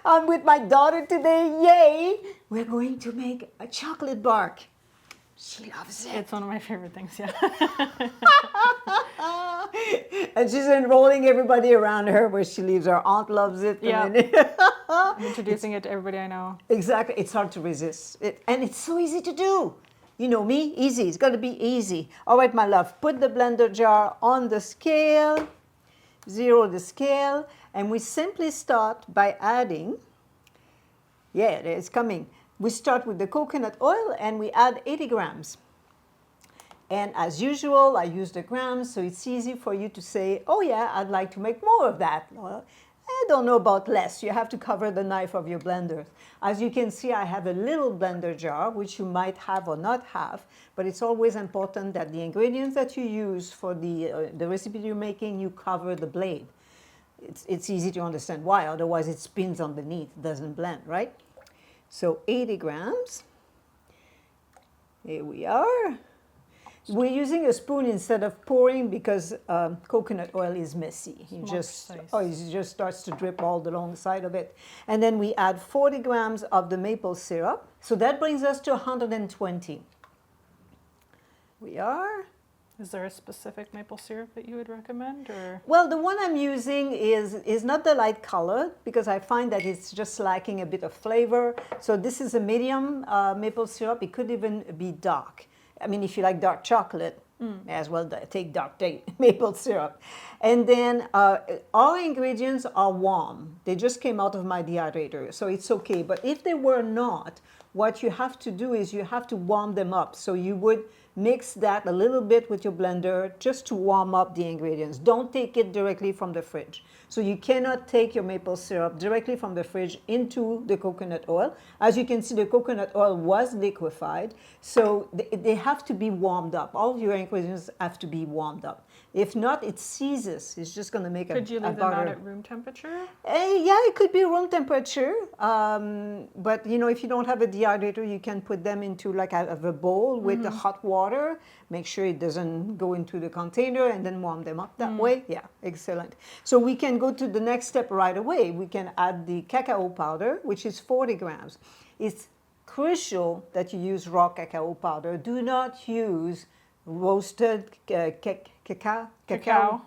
I'm with my daughter today, yay! We're going to make a chocolate bark. She loves it. It's one of my favorite things, yeah. And she's enrolling everybody around her where she lives. Her aunt loves it. Yeah. And then I'm introducing it to everybody I know. exactly. It's hard to resist. And it's so easy to do. You know me, easy. It's got to be easy. All right, my love, put the blender jar on the scale, zero the scale, and we simply start by adding, yeah, it's coming. We start with the coconut oil and we add 80 grams. And as usual, I use the grams, so it's easy for you to say, oh yeah, I'd like to make more of that. Well, I don't know about less. You have to cover the knife of your blender. As you can see, I have a little blender jar, which you might have or not have, but it's always important that the ingredients that you use for the recipe you're making, you cover the blade. It's easy to understand why, otherwise it spins underneath, it doesn't blend, right? So 80 grams. Here we are. We're using a spoon instead of pouring because coconut oil is messy. It just starts to drip all along the side of it. And then we add 40 grams of the maple syrup. So that brings us to 120. We are. Is there a specific maple syrup that you would recommend, or? Well, the one I'm using is not the light colored because I find that it's just lacking a bit of flavor. So this is a medium maple syrup. It could even be dark. I mean, if you like dark chocolate, as well take dark maple syrup. And then our ingredients are warm. They just came out of my dehydrator, so it's okay. But if they were not, what you have to do is you have to warm them up. So you would mix that a little bit with your blender just to warm up the ingredients. Don't take it directly from the fridge. So you cannot take your maple syrup directly from the fridge into the coconut oil. As you can see, the coconut oil was liquefied, so they have to be warmed up. All of your ingredients have to be warmed up. If not, it seizes. It's just going to make Could you leave them out at room temperature? Yeah, it could be room temperature. But, you know, if you don't have a dehydrator, you can put them into like a bowl with the hot water. Make sure it doesn't go into the container and then warm them up that way. Yeah, excellent. So we can go to the next step right away. We can add the cacao powder, which is 40 grams. It's crucial that you use raw cacao powder. Do not use roasted cacao. Cocoa.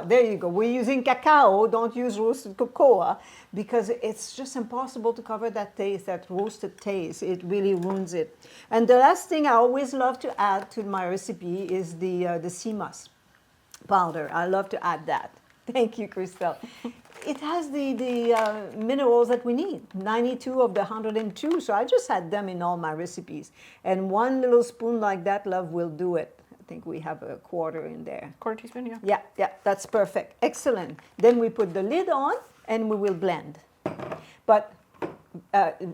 There you go. We're using cacao. Don't use roasted cocoa because it's just impossible to cover that taste, that roasted taste. It really ruins it. And the last thing I always love to add to my recipe is the sea moss powder. I love to add that. Thank you, Christelle. It has the minerals that we need, 92 of the 102. So I just add them in all my recipes. And one little spoon like that, love, will do it. I think we have a quarter in there. Quarter teaspoon, yeah. Yeah, that's perfect. Excellent. Then we put the lid on and we will blend. But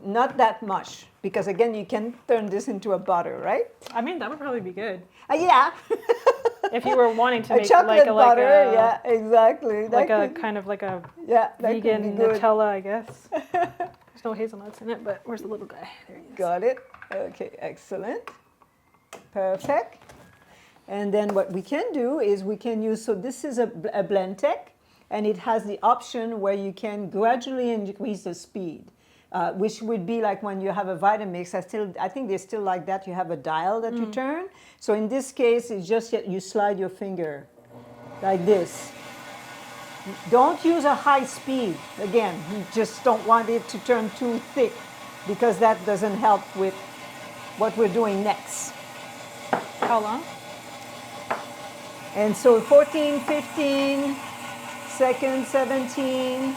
not that much because, again, you can turn this into a butter, right? I mean, that would probably be good. Yeah. If you were wanting to a make chocolate butter, yeah, exactly. Kind of like a vegan Nutella, I guess. There's no hazelnuts in it, but where's the little guy? There he is. Got it. Okay, excellent. Perfect. And then what we can do is we can use, so this is a Blendtec, and it has the option where you can gradually increase the speed, which would be like when you have a Vitamix. I think they're still like that. You have a dial that you turn. So in this case, it's just you slide your finger like this. Don't use a high speed. Again, you just don't want it to turn too thick because that doesn't help with what we're doing next. How long? And so 14, 15 seconds, 17.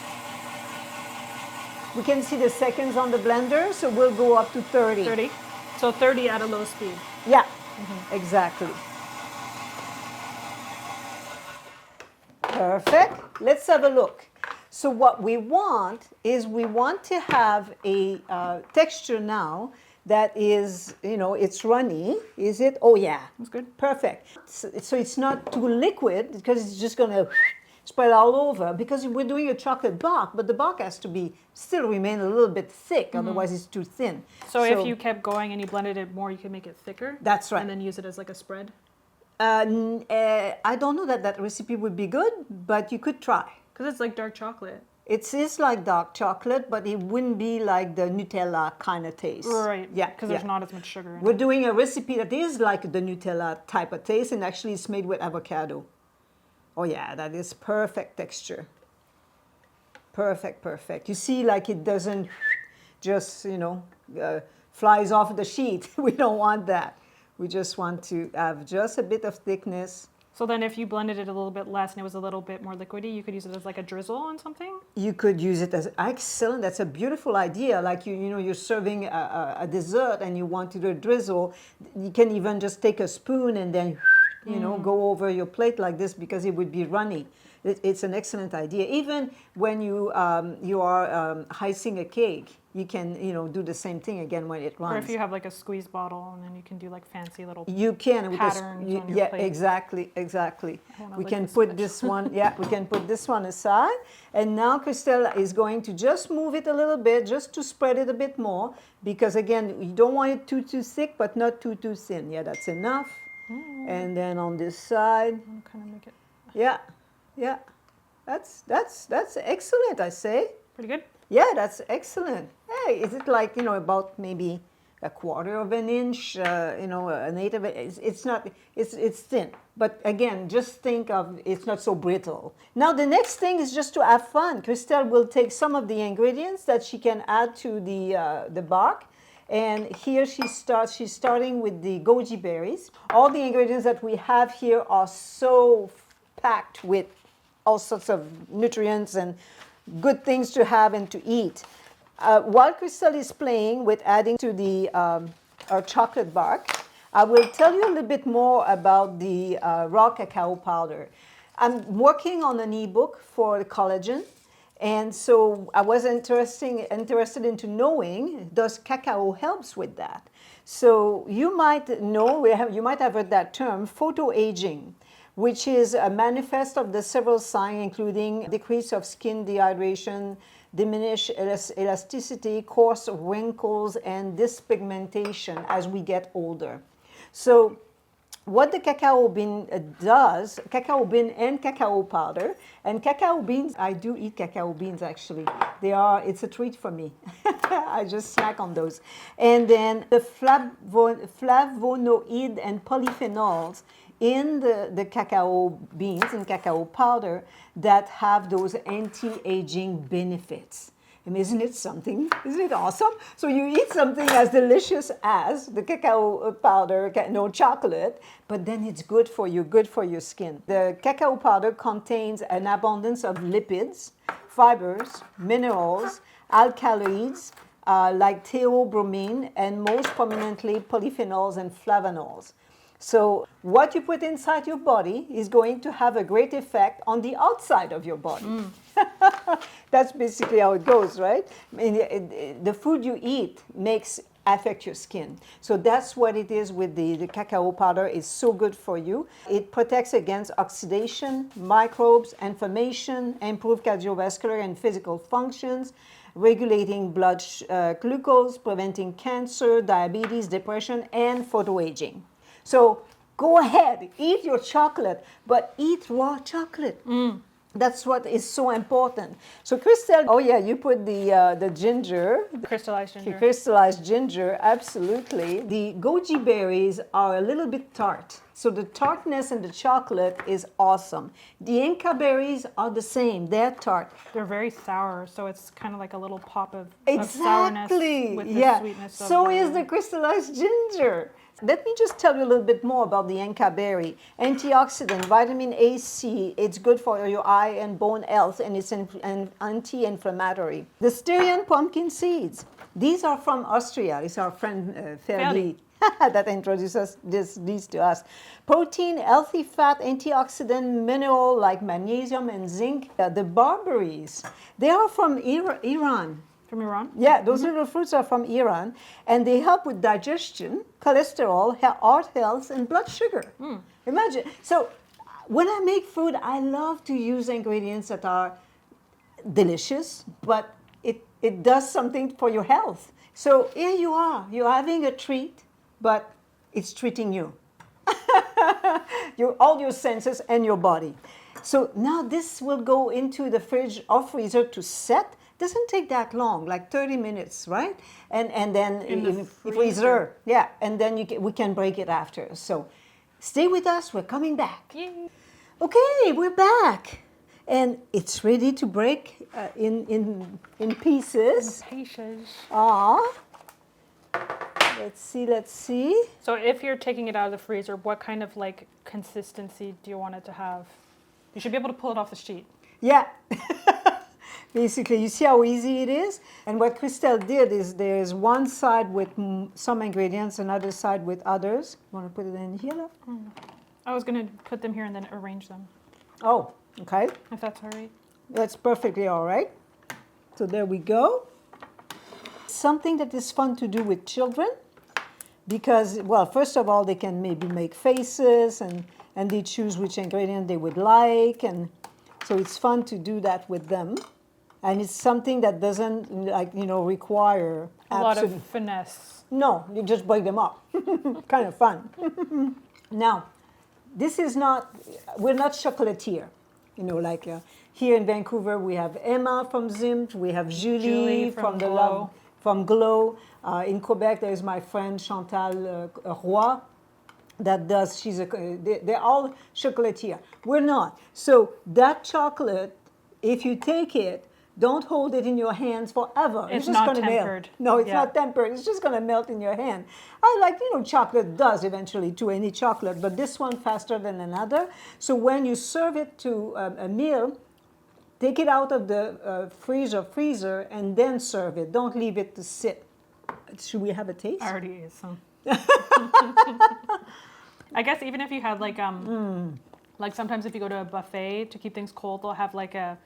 We can see the seconds on the blender, so we'll go up to 30. 30. So 30 at a low speed. Yeah, exactly. Perfect. Let's have a look. So what we want is we want to have a texture now that is, you know, it's runny. Is it? Oh, yeah. That's good. Perfect. So it's not too liquid because it's just going to spread all over because we're doing a chocolate bark, but the bark has to still remain a little bit thick, otherwise it's too thin. So if you kept going and you blended it more, you could make it thicker? That's right. And then use it as like a spread? I don't know that recipe would be good, but you could try. Because it's like dark chocolate. It is like dark chocolate, but it wouldn't be like the Nutella kind of taste. Right. Yeah. Because there's not as much sugar in We're it. doing a recipe that is like the Nutella type of taste, and actually it's made with avocado. Oh yeah, that is perfect texture. Perfect, perfect. You see, like it doesn't just, flies off the sheet. We don't want that. We just want to have just a bit of thickness. So then if you blended it a little bit less and it was a little bit more liquidy, you could use it as like a drizzle on something? You could use it as excellent. That's a beautiful idea. Like you're serving a dessert and you want to do a drizzle. You can even just take a spoon and then, go over your plate like this because it would be runny. It's an excellent idea. Even when you are icing a cake, you can do the same thing again when it runs. Or if you have like a squeeze bottle and then you can do like fancy little you can with patterns on your plate. Exactly. We can this put much. this one. Yeah, we can put this one aside. And now Christelle is going to just move it a little bit, just to spread it a bit more, because again, you don't want it too thick, but not too thin. Yeah, that's enough. And then on this side, I'll kind of make it yeah, that's excellent. I say. pretty good. Yeah, that's excellent. Hey, is it like, about maybe a quarter of an inch, an eighth of it? It's not, it's thin. But again, just think of it's not so brittle. Now, the next thing is just to have fun. Christelle will take some of the ingredients that she can add to the bark. And here she's starting with the goji berries. All the ingredients that we have here are so packed with all sorts of nutrients and good things to have and to eat. While Christelle is playing with adding to the our chocolate bark, I will tell you a little bit more about the raw cacao powder. I'm working on an ebook for the collagen, and so I was interested into knowing, does cacao helps with that? So you might know, you might have heard that term, photoaging, which is a manifest of the several signs, including decrease of skin dehydration, diminished elasticity, coarse wrinkles, and dyspigmentation as we get older. So what the cacao bean does, cacao bean and cacao powder, and cacao beans, I do eat cacao beans actually. It's a treat for me. I just snack on those. And then the flavonoid and polyphenols in the cacao beans and cacao powder that have those anti-aging benefits. And isn't it something? Isn't it awesome? So you eat something as delicious as the cacao powder, chocolate, but then it's good for you, good for your skin. The cacao powder contains an abundance of lipids, fibers, minerals, alkaloids, like theobromine, and most prominently polyphenols and flavonols. So what you put inside your body is going to have a great effect on the outside of your body. That's basically how it goes, right? I mean, the food you eat affect your skin. So that's what it is with the cacao powder. It's so good for you. It protects against oxidation, microbes, inflammation, improve cardiovascular and physical functions, regulating blood glucose, preventing cancer, diabetes, depression, and photoaging. So go ahead, eat your chocolate, but eat raw chocolate. That's what is so important. So Christelle, you put the ginger. Crystallized ginger. The crystallized ginger, absolutely. The goji berries are a little bit tart. So the tartness in the chocolate is awesome. The Inca berries are the same. They're tart. They're very sour, so it's kind of like a little pop of Exactly. sourness with the sweetness of So is the crystallized ginger. Let me just tell you a little bit more about the Inca berry. Antioxidant, vitamin A, C, it's good for your eye and bone health, and it's an anti-inflammatory. The Styrian pumpkin seeds, these are from Austria. It's our friend 𝗶𝗵 that introduces these to us. Protein, healthy fat, antioxidant, mineral like magnesium and zinc. The barberries, they are from Iran. From Iran? Yeah, those little fruits are from Iran, and they help with digestion, cholesterol, heart health, and blood sugar. Imagine. So when I make food, I love to use ingredients that are delicious, but it does something for your health. So here you are. You're having a treat, but it's treating you. All your senses and your body. So now this will go into the fridge or freezer to set. Doesn't take that long, like 30 minutes, right? And then In the freezer. freezer. Yeah, and then we can break it after. So stay with us, we're coming back. Yay. Okay, we're back. And it's ready to break in pieces. Patience. Aw. Let's see. So if you're taking it out of the freezer, what kind of like consistency do you want it to have? You should be able to pull it off the sheet. Yeah. Basically, you see how easy it is? And what Christelle did is there's one side with some ingredients, another side with others. You want to put it in here, love? I was going to put them here and then arrange them, Oh, okay. if that's all right. That's perfectly all right. So there we go. Something that is fun to do with children because, well, first of all, they can maybe make faces and they choose which ingredient they would like. And so it's fun to do that with them. And it's something that doesn't, require A lot of finesse. No, you just break them up. Kind of fun. Now, this is not, we're not chocolatier. Here in Vancouver, we have Emma from 𝗀𝘀𝘆, we have Julie from 𝗲𝘀𝘆. In Quebec, there's my friend 𝗲𝘂𝘀𝘆 that does, they're all chocolatier. We're not. So that chocolate, if you take it, don't hold it in your hands forever. It's just not going to tempered. melt. No, it's Yeah. not tempered. It's just going to melt in your hand. I like, chocolate does eventually to any chocolate, but this one faster than another. So when you serve it to a meal, take it out of the freezer and then serve it. Don't leave it to sit. Should we have a taste? I already ate some. I guess even if you had like sometimes if you go to a buffet to keep things cold, they'll have like a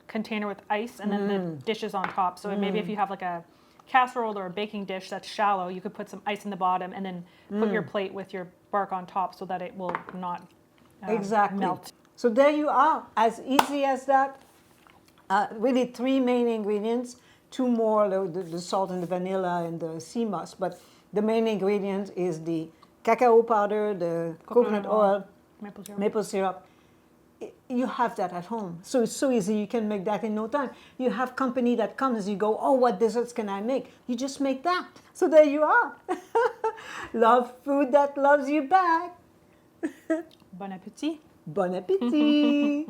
container with ice and then the dishes on top. So maybe if you have like a casserole or a baking dish that's shallow, you could put some ice in the bottom and then put your plate with your bark on top so that it will not melt. So there you are, as easy as that. Really 3 main ingredients, 2 more, the salt and the vanilla and the sea moss. But the main ingredient is the cacao powder, the coconut oil, maple syrup. You have that at home. So it's so easy. You can make that in no time. You have company that comes, you go, oh, what desserts can I make? You just make that. So there you are. Love food that loves you back. Bon appétit. Bon appétit.